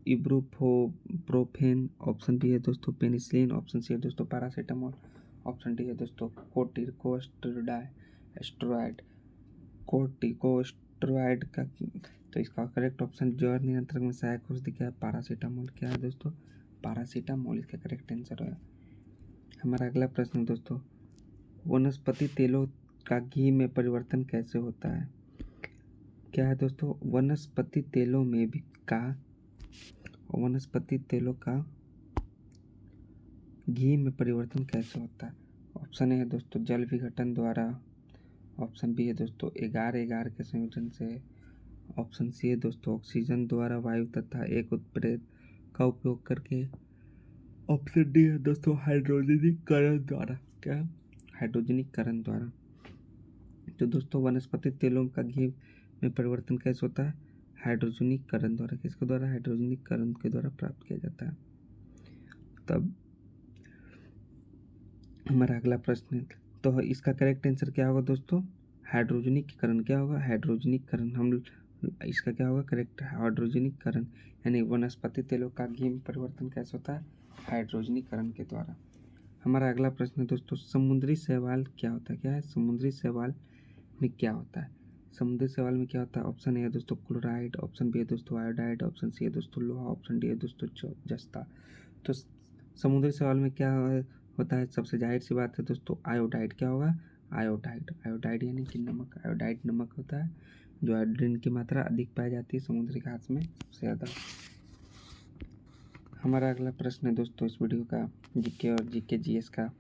इब्रूप्रोफेन, ऑप्शन बी है दोस्तों पेनिसिलिन, ऑप्शन सी है दोस्तों पैरासीटामोल, ऑप्शन डी है दोस्तों कोर्टिकोस्टेरॉइड का। तो इसका करेक्ट ऑप्शन ज्वर नियंत्रण में सहायक औषधि क्या है? पैरासीटामोल। क्या है दोस्तों? पैरासीटामोल इसका करेक्ट आंसर है। हमारा अगला प्रश्न दोस्तों, वनस्पति तेलों का घी में परिवर्तन कैसे होता है? क्या है दोस्तों? वनस्पति तेलों का घी में परिवर्तन कैसे होता है? ऑप्शन ए है दोस्तों जल विघटन द्वारा, ऑप्शन बी है दोस्तों एगार एगार के संयोजन से, ऑप्शन सी है दोस्तों ऑक्सीजन द्वारा वायु तथा एक उत्प्रेरक का उपयोग करके, ऑप्शन डी है दोस्तों हाइड्रोजनीकरण द्वारा। क्या? हाइड्रोजनीकरण द्वारा। तो दोस्तों वनस्पति तेलों का घी में परिवर्तन कैसे होता है? हाइड्रोजनीकरण द्वारा। किसके द्वारा? हाइड्रोजनीकरण के द्वारा प्राप्त किया जाता है। तब हमारा अगला प्रश्न है, तो इसका करेक्ट आंसर क्या होगा दोस्तों? हाइड्रोजनीकरण। क्या होगा? हाइड्रोजनीकरण। हम इसका क्या होगा करेक्ट? हाइड्रोजनीकरण यानी वनस्पति तेलों का घी में परिवर्तन कैसे होता है? हाइड्रोजनीकरण के द्वारा। हमारा अगला प्रश्न है दोस्तों, समुद्री शैवाल क्या होता है? क्या है? समुद्री शैवाल में क्या होता है? समुद्री शैवाल में क्या होता है? ऑप्शन ए है दोस्तों क्लोराइड, ऑप्शन बी है दोस्तों आयोडाइड, ऑप्शन सी है दोस्तों लोहा, ऑप्शन डी है दोस्तों जस्ता। तो समुद्री शैवाल में क्या होता है? सबसे जाहिर सी बात है दोस्तों आयोडाइड। क्या होगा? आयोडाइड यानी कि नमक। आयोडाइड नमक होता है जो आयोडीन की मात्रा अधिक पाई जाती है समुद्री घास में सबसे ज़्यादा। हमारा अगला प्रश्न है दोस्तों इस वीडियो का जीके और जीके जीएस का,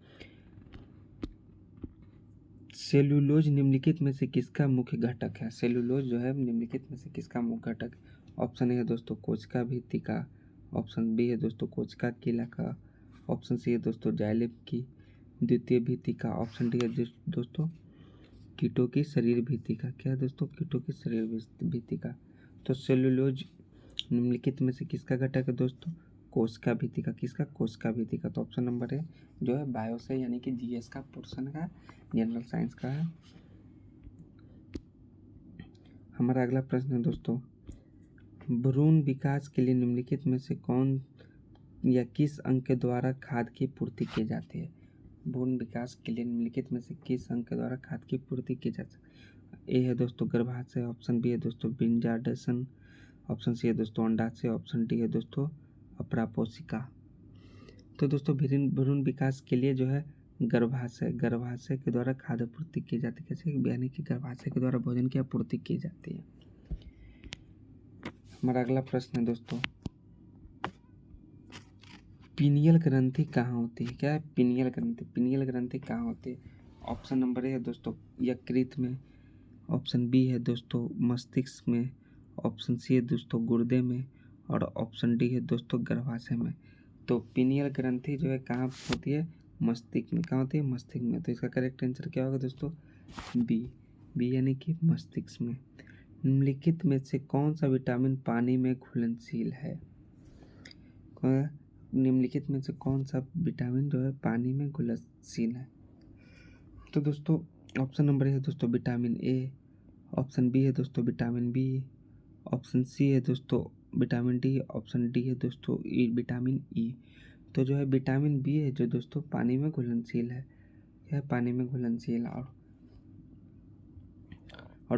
सेलुलोज निम्नलिखित में से किसका मुख्य घटक है? सेलुलोज जो है निम्नलिखित में से किसका मुख्य घटक? ऑप्शन ए है दोस्तों कोशिका भित्ति का, ऑप्शन बी है दोस्तों कोशिका कीला का, ऑप्शन सी है दोस्तों जाइलेम की द्वितीय भित्ति का, ऑप्शन डी है दोस्तों कीटों की शरीर भित्ति का। क्या है दोस्तों? कीटों की शरीर भित्ति का। तो सेलुलोज निम्नलिखित में से किसका घटक है दोस्तों? कोशिका भित्ति का। किसका? कोशिका भित्ति का। तो ऑप्शन नंबर है जो है बायो से यानी कि जीएस का पोर्शन का, जनरल साइंस का है। हमारा अगला प्रश्न है दोस्तों, भ्रूण विकास के लिए निम्नलिखित में से कौन या किस अंग के द्वारा खाद की पूर्ति की जाती है? भ्रूण विकास के लिए निम्नलिखित में से किस अंग के द्वारा खाद की पूर्ति की जाती है? ए है दोस्तों गर्भाशय, ऑप्शन बी है दोस्तों बीजांडोसन, ऑप्शन सी है दोस्तों अंडाशय, ऑप्शन डी है दोस्तों अपरापोशिका। तो दोस्तों भ्रूण विकास के लिए जो है गर्भाशय के द्वारा खाद्य आपूर्ति की जाती है। कैसे? यानी कि गर्भाशय के द्वारा भोजन की आपूर्ति की जाती है। हमारा अगला प्रश्न है दोस्तों, पीनियल ग्रंथि कहाँ होती है? क्या है पीनियल ग्रंथि? पीनियल ग्रंथि कहाँ होती है? ऑप्शन नंबर ए है दोस्तों यकृत में, ऑप्शन बी है दोस्तों मस्तिष्क में, ऑप्शन सी है दोस्तों गुर्दे में, और ऑप्शन डी है दोस्तों गर्भाशय में। तो पीनियल ग्रंथि जो है कहाँ होती है? मस्तिष्क में। कहाँ होती है? मस्तिष्क में। तो इसका करेक्ट आंसर क्या होगा दोस्तों? बी यानी कि मस्तिष्क में। निम्नलिखित में से कौन सा विटामिन पानी में घुलनशील है? निम्नलिखित में से कौन सा विटामिन जो है पानी में घुलनशील है? तो दोस्तों ऑप्शन नंबर है दोस्तों विटामिन ए, ऑप्शन बी है दोस्तों विटामिन बी, ऑप्शन सी है दोस्तों विटामिन डी, ऑप्शन डी है दोस्तों विटामिन ई। तो जो है विटामिन बी है जो दोस्तों पानी में घुलनशील है, यह पानी में घुलनशील है। और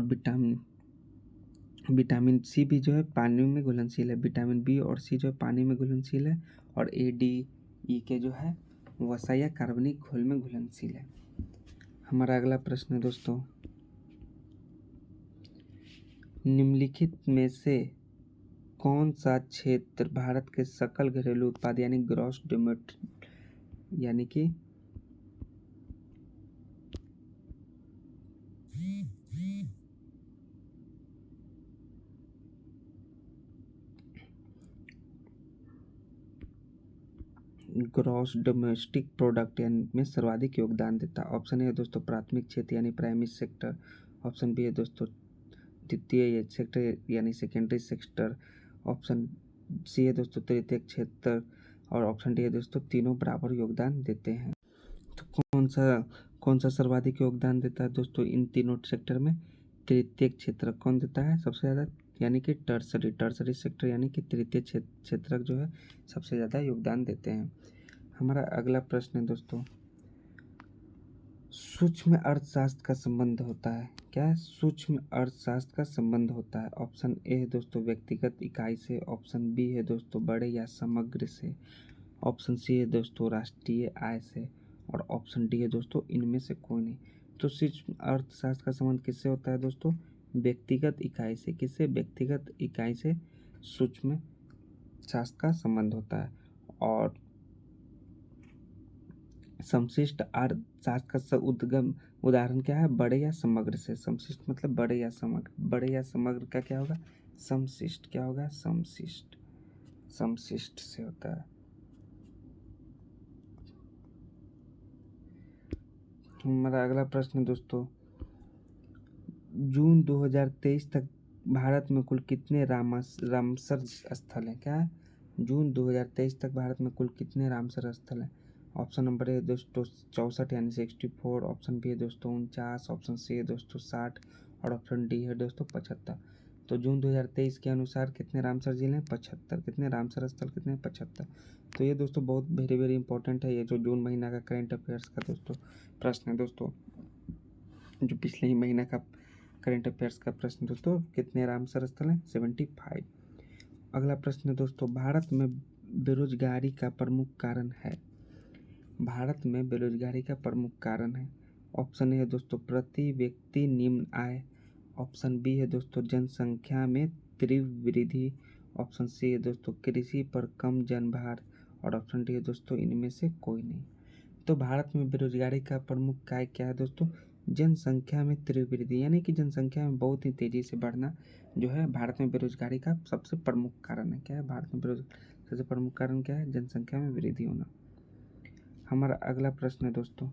विटामिन सी भी जो है पानी में घुलनशील है। विटामिन बी और सी जो है पानी में घुलनशील है, और ए डी ई के जो है वसा या कार्बनिक घोल में घुलनशील है। हमारा अगला प्रश्न है दोस्तों, निम्नलिखित में से कौन सा क्षेत्र भारत के सकल घरेलू उत्पाद यानी ग्रॉस डोमेस्टिक यानी कि ग्रॉस डोमेस्टिक प्रोडक्ट यानी में सर्वाधिक योगदान देता है? ऑप्शन ए है दोस्तों प्राथमिक क्षेत्र यानी प्राइमरी सेक्टर, ऑप्शन बी है दोस्तों द्वितीय सेक्टर यानी सेकेंडरी सेक्टर, ऑप्शन सी है दोस्तों तृतीयक क्षेत्र, और ऑप्शन डी है दोस्तों तीनों बराबर योगदान देते हैं। तो कौन सा सर्वाधिक योगदान देता है दोस्तों इन तीनों सेक्टर में? तृतीयक क्षेत्र कौन देता है सबसे ज़्यादा? यानी कि टर्सरी सेक्टर यानी कि तृतीय क्षेत्रक जो है सबसे ज़्यादा योगदान देते हैं। हमारा अगला प्रश्न है दोस्तों, सूक्ष्म अर्थशास्त्र का संबंध होता है? क्या है? सूक्ष्म अर्थशास्त्र का संबंध होता है। ऑप्शन ए है दोस्तों व्यक्तिगत इकाई से, ऑप्शन बी है दोस्तों बड़े या समग्र से, ऑप्शन सी है दोस्तों राष्ट्रीय आय से, और ऑप्शन डी है दोस्तों इनमें से कोई नहीं। तो सूक्ष्म अर्थशास्त्र का संबंध किससे होता है दोस्तों? व्यक्तिगत इकाई से। किससे? व्यक्तिगत इकाई से सूक्ष्म शास्त्र का संबंध होता है। और समशिष्ट अर्थशास्त्र का उद्गम उदाहरण क्या है? बड़े या समग्र से। समशिष्ट मतलब बड़े या समग्र। बड़े या समग्र का क्या होगा? समशिष्ट। क्या होगा? समशिष्ट से होता है। हमारा अगला प्रश्न दोस्तों, जून 2023 तक भारत में कुल कितने रामसर स्थल हैं? क्या है? जून 2023 तक भारत में कुल कितने रामसर स्थल हैं? ऑप्शन नंबर ए दोस्तों 64 यानी 64, ऑप्शन बी है दोस्तों 49, ऑप्शन सी है दोस्तों 60, और ऑप्शन डी है दोस्तों 75। तो जून 2023 के अनुसार कितने रामसर जिले हैं? 75। कितने रामसर स्थल कितने? 75। तो ये दोस्तों बहुत वेरी वेरी इंपॉर्टेंट है, ये जो जून महीना का करेंट अफेयर्स का दोस्तों प्रश्न है दोस्तों, जो पिछले ही महीना का करेंट अफेयर्स का प्रश्न दोस्तों, कितने रामसर स्थल हैं? 75। अगला प्रश्न है दोस्तों, भारत में बेरोजगारी का प्रमुख कारण है? भारत में बेरोजगारी का प्रमुख कारण है। ऑप्शन ए है दोस्तों प्रति व्यक्ति निम्न आय, ऑप्शन बी है दोस्तों जनसंख्या में तीव्र वृद्धि, ऑप्शन सी है दोस्तों कृषि पर कम जनभार, और ऑप्शन डी है दोस्तों इनमें से कोई नहीं। तो भारत में बेरोजगारी का प्रमुख कारण क्या है दोस्तों? जनसंख्या में तीव्र वृद्धि, यानी कि जनसंख्या में बहुत ही तेजी से बढ़ना जो है भारत में बेरोजगारी का सबसे प्रमुख कारण है। क्या है भारत में बेरोजगारी सबसे प्रमुख कारण? क्या है? जनसंख्या में वृद्धि होना। हमारा अगला प्रश्न है दोस्तों,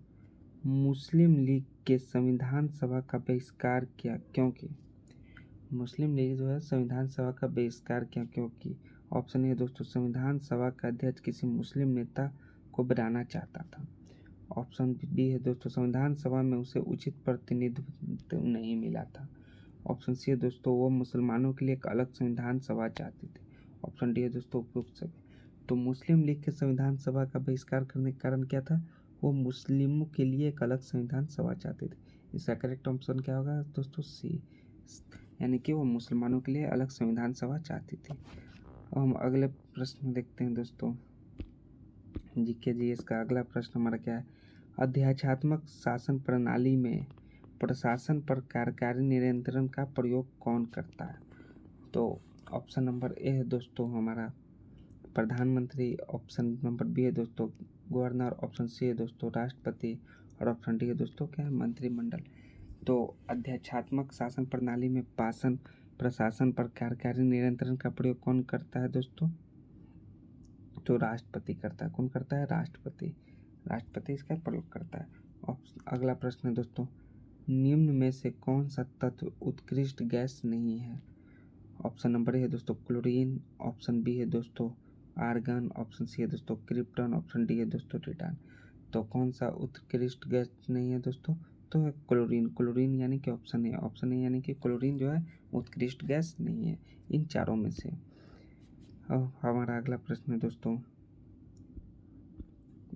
मुस्लिम लीग के संविधान सभा का बहिष्कार किया क्योंकि? मुस्लिम लीग जो है संविधान सभा का बहिष्कार किया क्योंकि? ऑप्शन ए दोस्तों संविधान सभा का अध्यक्ष किसी मुस्लिम नेता को बनाना चाहता था, ऑप्शन बी है दोस्तों संविधान सभा में उसे उचित प्रतिनिधित्व नहीं मिला था, ऑप्शन सी है दोस्तों वो मुसलमानों के लिए एक अलग संविधान सभा चाहते थे, ऑप्शन डी है दोस्तों उपयुक्त सभी। तो मुस्लिम लीग के संविधान सभा का बहिष्कार करने का कारण क्या था? वो मुस्लिमों के लिए एक अलग संविधान सभा चाहते थे। इसका करेक्ट ऑप्शन क्या होगा दोस्तों? सी, यानी कि वो मुसलमानों के लिए अलग संविधान सभा चाहती थी। और हम अगले प्रश्न देखते हैं दोस्तों, जीके जीएस का अगला प्रश्न हमारा क्या है, अध्यात्मात्मक शासन प्रणाली में प्रशासन पर कार्यकारी नियंत्रण का प्रयोग कौन करता है? तो ऑप्शन नंबर ए है दोस्तों हमारा प्रधानमंत्री, ऑप्शन नंबर बी है दोस्तों गवर्नर, ऑप्शन सी है दोस्तों राष्ट्रपति और ऑप्शन डी है दोस्तों क्या है मंत्रिमंडल। तो अध्यात्मात्मक शासन प्रणाली में प्रशासन पर कार्यकारी नियंत्रण का प्रयोग कौन करता है दोस्तों? तो राष्ट्रपति करता है। कौन करता है? राष्ट्रपति। राष्ट्रपति इसका प्रयोग करता है। अगला प्रश्न है दोस्तों, निम्न में से कौन सा तत्व उत्कृष्ट गैस नहीं है? ऑप्शन नंबर ए है दोस्तों क्लोरीन, ऑप्शन बी है दोस्तों आर्गन, ऑप्शन सी है दोस्तों क्रिप्टन, ऑप्शन डी है दोस्तों टिटान। तो कौन सा उत्कृष्ट गैस नहीं है दोस्तों? तो है क्लोरीन। क्लोरीन यानी कि ऑप्शन ए यानी कि क्लोरीन जो है उत्कृष्ट गैस नहीं है इन चारों में से। अब हमारा अगला प्रश्न है दोस्तों,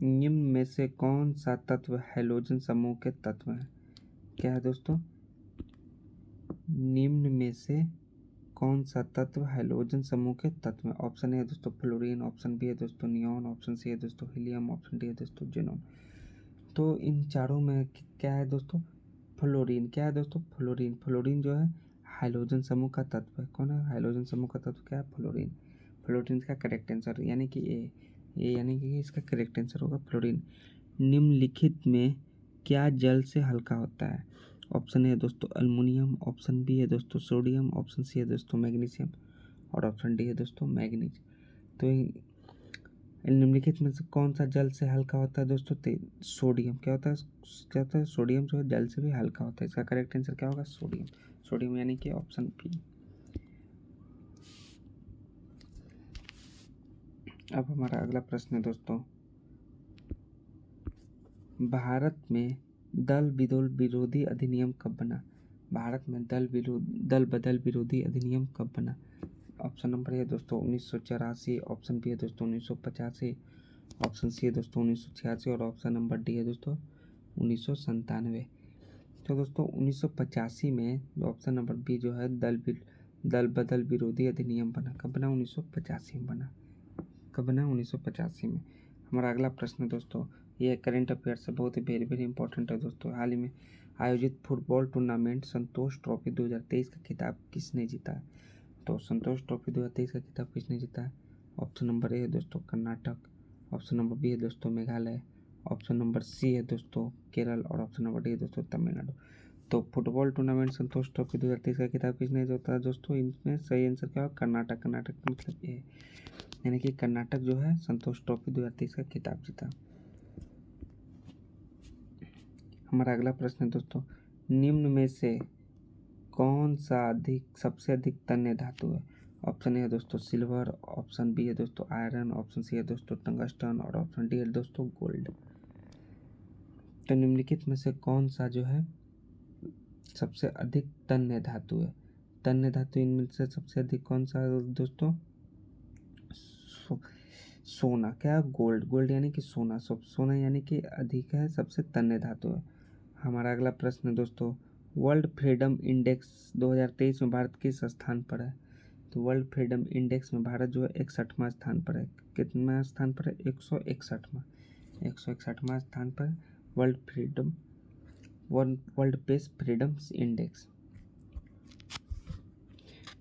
निम्न में से कौन सा तत्व हैलोजन समूह के तत्व है? क्या है दोस्तों? निम्न में से कौन सा तत्व हैलोजन समूह के तत्व है? ऑप्शन ए है दोस्तों फ्लोरीन, ऑप्शन बी है दोस्तों नियॉन, ऑप्शन सी है दोस्तों हीलियम, ऑप्शन डी है दोस्तों जेनॉन। तो इन चारों में क्या है दोस्तों? फ्लोरीन। क्या है दोस्तों? फ्लोरीन। फ्लोरीन जो है हाइड्रोजन समूह का तत्व है। कौन है? हाइड्रोजन समूह का तत्व क्या है? फ्लोरीन। फ्लोरीन इसका करेक्ट आंसर यानी कि ए यानी कि इसका करेक्ट आंसर होगा फ्लोरीन। निम्नलिखित में क्या जल से हल्का होता है? ऑप्शन ए है दोस्तों अल्मुनियम, ऑप्शन बी है दोस्तों सोडियम, ऑप्शन सी है दोस्तों मैग्नीशियम और ऑप्शन डी है दोस्तों मैग्नीज। तो निम्नलिखित में से कौन सा जल से हल्का होता है दोस्तों? सोडियम। क्या होता है? सोडियम जो है जल से भी हल्का होता है। इसका करेक्ट आंसर क्या होगा? सोडियम। सोडियम यानी कि ऑप्शन बी। अब हमारा अगला प्रश्न है दोस्तों, भारत में दल बदल विरोधी अधिनियम कब बना? भारत में दल बदल विरोधी अधिनियम कब बना? ऑप्शन नंबर है दोस्तों 1984, ऑप्शन बी है दोस्तों 1985, ऑप्शन सी है दोस्तों 1986 और ऑप्शन नंबर डी है दोस्तों 1997। तो दोस्तों 1985 में ऑप्शन नंबर बी जो है दल बदल विरोधी अधिनियम बना। कब बना? 1985 में बना। कब बना? 1985 में। हमारा अगला प्रश्न है दोस्तों, ये करंट अफेयर से बहुत ही वेरी वेरी इंपॉर्टेंट है दोस्तों। हाल ही में आयोजित फुटबॉल टूर्नामेंट संतोष ट्रॉफी 2023 का खिताब किसने जीता है? तो संतोष ट्रॉफी 2023 का खिताब किसने जीता है? ऑप्शन नंबर ए है दोस्तों कर्नाटक, ऑप्शन नंबर बी है दोस्तों मेघालय, ऑप्शन नंबर सी है दोस्तों केरल और ऑप्शन नंबर डी है दोस्तों तमिलनाडु। तो फुटबॉल टूर्नामेंट संतोष ट्रॉफी 2023 का खिताब किसने जीता है दोस्तों? इनमें सही आंसर क्या होगा? कर्नाटक। कर्नाटक का मतलब ए यानी कि कर्नाटक जो है संतोष ट्रॉफी 2023 का खिताब जीता। हमारा अगला प्रश्न है दोस्तों, निम्न में से कौन सा सबसे अधिक तन्य धातु है? ऑप्शन ए है दोस्तों सिल्वर, ऑप्शन बी है दोस्तों आयरन, ऑप्शन सी है दोस्तों टंगस्टन और ऑप्शन डी है दोस्तों गोल्ड। तो निम्नलिखित में से कौन सा जो है सबसे अधिक तन्य धातु है? तन्य धातु इनमें से सबसे अधिक कौन सा है दोस्तों? सोना। क्या? गोल्ड। गोल्ड यानी कि सोना। सोना यानी कि अधिक है, सबसे तन्य धातु है। हमारा अगला प्रश्न है दोस्तों, वर्ल्ड फ्रीडम इंडेक्स 2023 में भारत किस स्थान पर है? तो वर्ल्ड फ्रीडम इंडेक्स में भारत जो है 61वां स्थान पर है। कितना स्थान पर है? 161वां। 161वां स्थान पर वर्ल्ड पेस फ्रीडम इंडेक्स।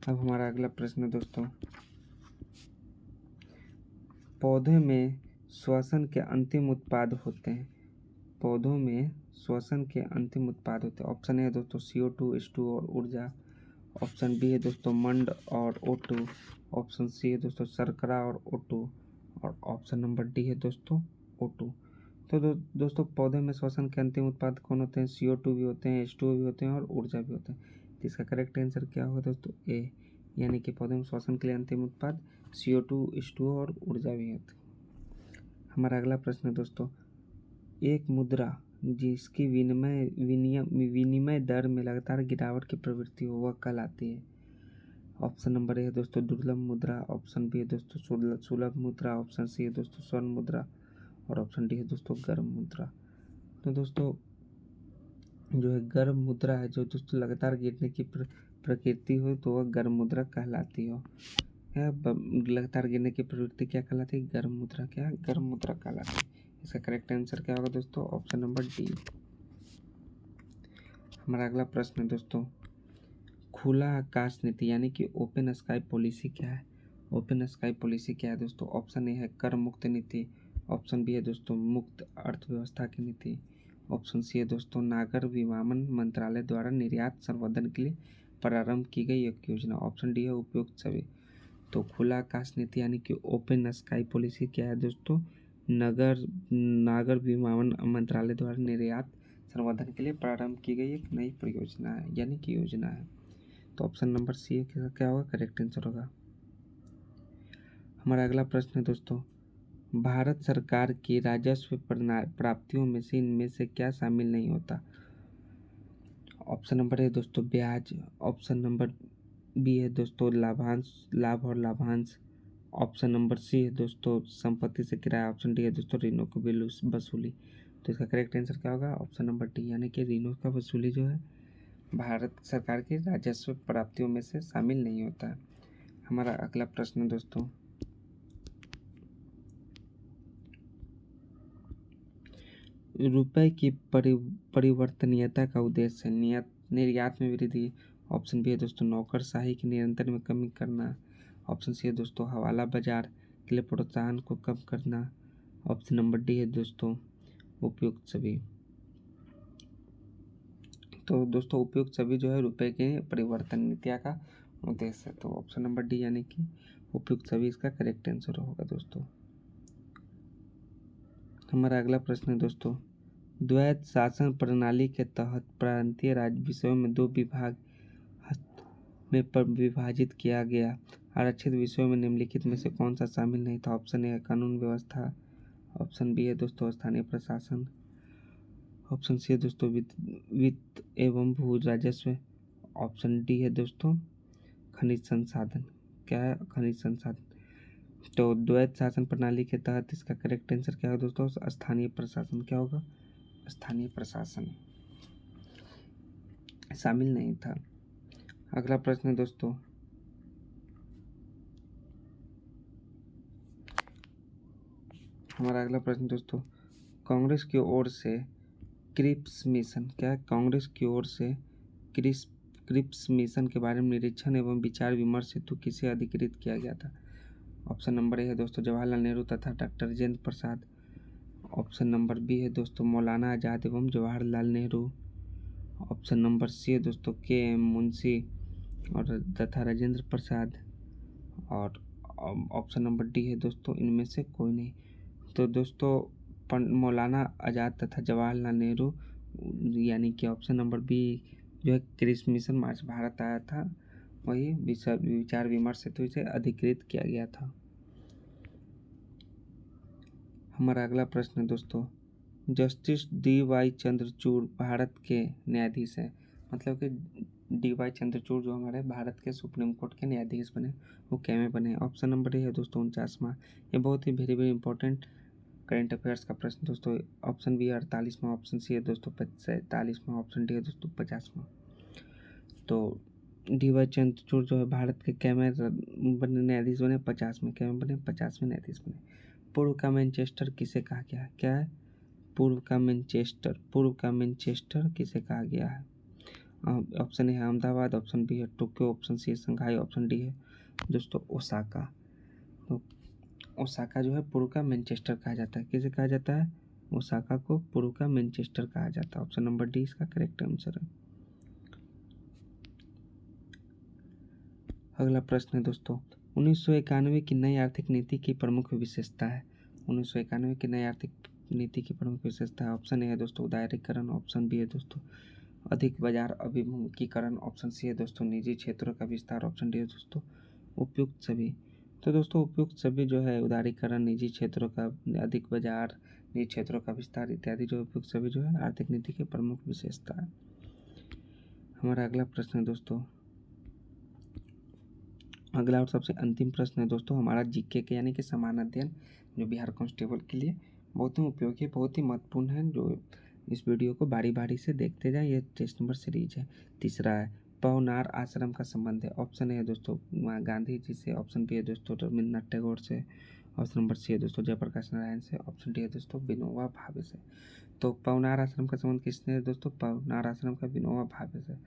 अब हमारा अगला प्रश्न है दोस्तों, पौधे में श्वसन के अंतिम उत्पाद होते हैं। पौधों में श्वसन के अंतिम उत्पाद होते हैं। ऑप्शन ए है दोस्तों CO2, H2 और ऊर्जा, ऑप्शन बी है दोस्तों मंड और O2, ऑप्शन सी है दोस्तों शर्करा और O2 और ऑप्शन नंबर डी है दोस्तों O2। तो दोस्तों पौधे में श्वसन के अंतिम उत्पाद कौन होते हैं? CO2 भी होते हैं, H2 भी होते हैं और ऊर्जा भी होते हैं। तो इसका करेक्ट आंसर क्या होगा दोस्तों? ए यानी कि पौधे में श्वसन के लिए अंतिम उत्पाद CO2, H2 और ऊर्जा भी होते हैं। हमारा अगला प्रश्न है दोस्तों, एक मुद्रा जिसकी विनिमय दर में लगातार गिरावट की प्रवृत्ति हो वह कहलाती है। ऑप्शन नंबर ए है दोस्तों दुर्लभ मुद्रा, ऑप्शन बी है दोस्तों सुलभ मुद्रा, ऑप्शन सी है दोस्तों स्वर्ण मुद्रा और ऑप्शन डी है दोस्तों गर्म मुद्रा। तो दोस्तों जो है गर्म मुद्रा है जो दोस्तों लगातार गिरने की प्रकृति हो तो वह गर्म मुद्रा कहलाती हो। क्या लगातार गिरने की प्रवृत्ति क्या कहलाती है? गर्म मुद्रा। क्या? गर्म मुद्रा कहलाती है। इसका करेक्ट आंसर क्या होगा दोस्तों? Option number D. हमारा अगला प्रश्न है दोस्तों, खुला आकाश नीति यानी कि ओपन स्काई पॉलिसी क्या है? ओपन स्काई पॉलिसी क्या है दोस्तों? ऑप्शन ए है कर मुक्त नीति, ऑप्शन बी है दोस्तों मुक्त अर्थव्यवस्था की नीति, ऑप्शन सी है दोस्तों नागर विमानन मंत्रालय द्वारा निर्यात संवर्धन के लिए प्रारंभ की गई एक योजना, ऑप्शन डी है उपयुक्त सभी। तो खुला आकाश नीति यानी कि ओपन स्काई पॉलिसी क्या है दोस्तों? नागर विमानन मंत्रालय द्वारा निर्यात संवर्धन के लिए प्रारंभ की गई एक नई परियोजना है यानी कि योजना है। तो ऑप्शन नंबर सी क्या होगा? करेक्ट आंसर होगा। हमारा अगला प्रश्न है दोस्तों, भारत सरकार की राजस्व प्राप्तियों में से इनमें से क्या शामिल नहीं होता? ऑप्शन नंबर है दोस्तों ब्याज, ऑप्शन नंबर बी है दोस्तों लाभांश, लाभ और लाभांश, ऑप्शन नंबर सी है दोस्तों संपत्ति से किराया, ऑप्शन डी है दोस्तों ऋणों की वसूली। तो इसका करेक्ट आंसर क्या होगा? ऑप्शन नंबर डी यानी कि ऋणों का वसूली जो है भारत सरकार की राजस्व प्राप्तियों में से शामिल नहीं होता है। हमारा अगला प्रश्न दोस्तों, रुपए की परिवर्तनीयता का उद्देश्य निर्यात में वृद्धि, ऑप्शन बी है दोस्तों नौकरशाही के नियंत्रण में कमी करना, ऑप्शन सी है दोस्तों हवाला बाजार के लिए प्रोत्साहन को कम करना, ऑप्शन नंबर डी है दोस्तों उपयुक्त सभी। तो दोस्तों उपयुक्त सभी जो है रुपए के परिवर्तनीयता का उद्देश्य है। तो ऑप्शन नंबर डी यानी कि उपयुक्त सभी इसका करेक्ट आंसर होगा दोस्तों। हमारा अगला प्रश्न है दोस्तों, द्वैत शासन प्रणाली के तहत प्रांतीय राज्य विषयों में दो विभाग में विभाजित किया गया आरक्षित विषयों में निम्नलिखित में से कौन सा शामिल नहीं था? ऑप्शन ए है कानून व्यवस्था, ऑप्शन बी है दोस्तों स्थानीय प्रशासन, ऑप्शन सी है दोस्तों वित्त एवं भू राजस्व, ऑप्शन डी है दोस्तों खनिज संसाधन। क्या है? खनिज संसाधन। तो द्वैत शासन प्रणाली के तहत इसका करेक्ट आंसर क्या होगा दोस्तों? स्थानीय प्रशासन। क्या होगा? स्थानीय प्रशासन शामिल नहीं था। अगला प्रश्न है दोस्तों, हमारा अगला प्रश्न दोस्तों, कांग्रेस की ओर से क्रिप्स मिशन। क्या है? कांग्रेस की ओर से क्रिप्स मिशन के बारे में निरीक्षण एवं विचार विमर्श हेतु किसे अधिकृत किया गया था? ऑप्शन नंबर ए है दोस्तों जवाहरलाल नेहरू तथा doctor Rajendra Prasad, option number B है दोस्तों मौलाना आज़ाद एवं Jawaharlal Nehru, option number C है दोस्तों के एम मुंशी और तथा राजेंद्र प्रसाद, और ऑप्शन नंबर डी है दोस्तों इनमें से कोई नहीं। तो दोस्तों मौलाना आज़ाद तथा जवाहरलाल नेहरू यानी कि ऑप्शन नंबर बी जो है क्रिप्स मिशन मार्च भारत आया था वही विचार विमर्श हेतु इसे अधिकृत किया गया था। हमारा अगला प्रश्न है दोस्तों, जस्टिस डी.वाई. चंद्रचूड़ भारत के न्यायाधीश हैं, मतलब कि डी.वाई. चंद्रचूड़ जो हमारे भारत के सुप्रीम कोर्ट के न्यायाधीश बने वो क्या में बने? ऑप्शन नंबर ए है दोस्तों 49वां। ये बहुत ही very very important current affairs का प्रश्न दोस्तों। ऑप्शन बी 48वां, ऑप्शन सी है दोस्तों 47वां, ऑप्शन डी है दोस्तों 50वां। तो डी.वाई. चंद्रचूड़ जो है भारत के क्या में बने न्यायाधीश बने? 50 में। क्या में बने? 50वें न्यायाधीश बने। पूर्व का मैनचेस्टर किसे कहा गया है? क्या है? पूर्व का मैनचेस्टर किसे कहा गया है? ऑप्शन ए है अहमदाबाद, ऑप्शन बी है टोक्यो, ऑप्शन सी है संघाई, ऑप्शन डी है दोस्तों ओसाका। तो ओसाका जो है पूर्व का मैनचेस्टर कहा जाता है। किसे कहा जाता है? ओसाका को पूर्व का मैनचेस्टर कहा जाता है। ऑप्शन नंबर डी इसका करेक्ट आंसर है। अगला प्रश्न है दोस्तों, 1991 की नई आर्थिक नीति की प्रमुख विशेषता है। 1991 की नई आर्थिक नीति की प्रमुख विशेषता है। ऑप्शन ए है दोस्तों उदारीकरण, ऑप्शन बी है दोस्तों अधिक बाजार अभिमुखीकरण, ऑप्शन सी है दोस्तों निजी क्षेत्रों का विस्तार, ऑप्शन डी है दोस्तों उपयुक्त सभी। तो दोस्तों उपयुक्त सभी जो है उदारीकरण, निजी क्षेत्रों का अधिक बाजार, निजी क्षेत्रों का विस्तार इत्यादि जो उपयुक्त सभी जो है आर्थिक नीति की प्रमुख विशेषता है। हमारा अगला प्रश्न है दोस्तों, अगला और सबसे अंतिम प्रश्न है दोस्तों हमारा जीके के यानी कि सामान्य अध्ययन जो बिहार कांस्टेबल के लिए बहुत ही उपयोगी बहुत ही महत्वपूर्ण है। जो इस वीडियो को बारी बारी से देखते जाए। ये टेस्ट नंबर सीरीज है, तीसरा है। पवनार आश्रम का संबंध है? ऑप्शन ए है दोस्तों गांधी जी से, ऑप्शन बी है दोस्तों रविन्द्रनाथ टैगोर से, ऑप्शन नंबर सी है दोस्तों जयप्रकाश नारायण से, ऑप्शन डी है दोस्तों विनोबा भावे से। तो पवनार आश्रम का संबंध किसने है दोस्तों? पवनार आश्रम का विनोबा भावे से।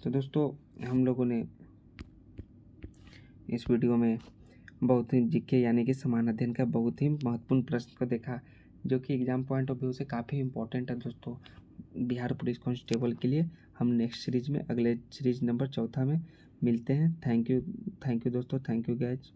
तो दोस्तों हम लोगों ने इस वीडियो में बहुत ही जीके यानी कि समान अध्ययन का बहुत ही महत्वपूर्ण प्रश्न को देखा, जो कि एग्जाम पॉइंट ऑफ व्यू से काफ़ी इंपॉर्टेंट है दोस्तों बिहार पुलिस कांस्टेबल के लिए। हम नेक्स्ट सीरीज में, अगले सीरीज नंबर 4 में मिलते हैं। थैंक यू दोस्तों, थैंक यू गाइज।